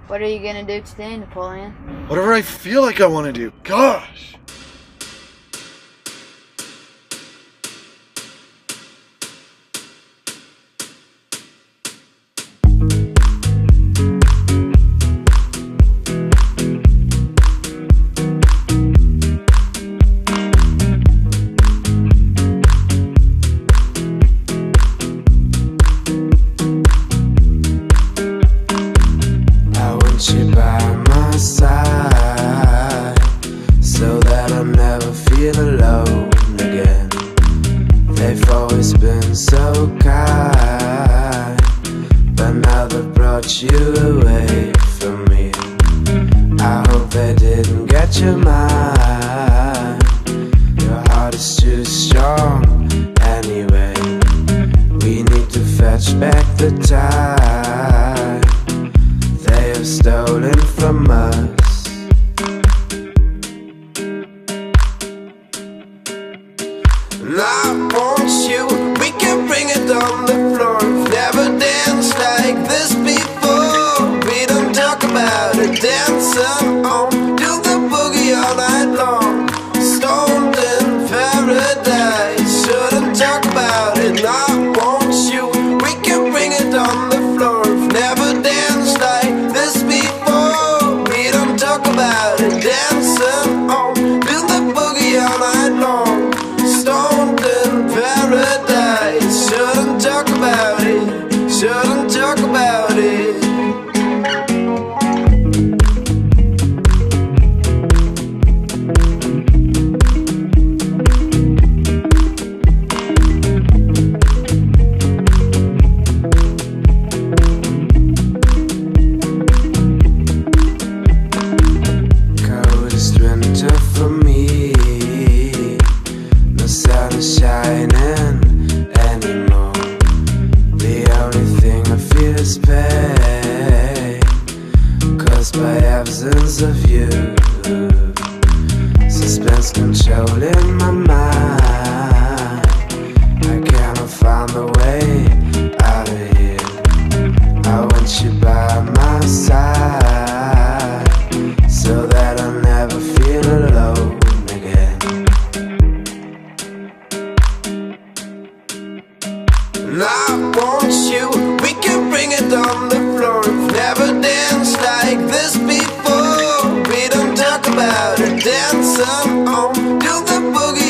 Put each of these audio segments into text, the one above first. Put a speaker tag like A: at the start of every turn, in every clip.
A: What are you gonna do today, Napoleon?
B: Whatever I feel like I want to do. Gosh!
C: You by my side, so that I'll never feel alone again. They've always been so kind, but now they've brought you away from me. I hope they didn't get your mind. Your heart is too strong anyway. We need to fetch back the time they have stolen from us. And I want you, we can bring it on the floor. We've never danced like this before. We don't talk about it, dancing on, do the boogie all night long. Stoned in paradise, shouldn't talk about it. And I want you, we can bring it on the floor. We've never danced like this before. We don't talk about it, dancing on, do the boogie all night long. Stoned in paradise, shouldn't talk about it, shouldn't talk about it. Coldest winter for me, no sun is shining anymore. The only thing I feel is pain, caused by absence of you. Suspense controlling my mind. I cannot find a way out of here. I want you by my side, so that I'll never feel alone again. And I want you, we can bring it on the floor. We've never danced like this before. We don't talk about it, dancing on, do the boogie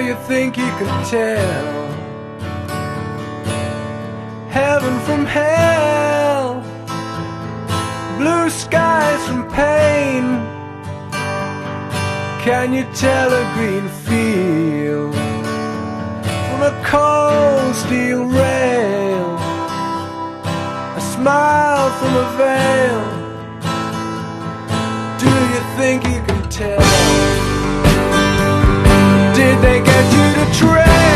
D: you think you can tell heaven from hell, blue skies from pain? Can you tell a green field from a cold steel rail, a smile from a veil? Do you think you can tell? Did they get you to trade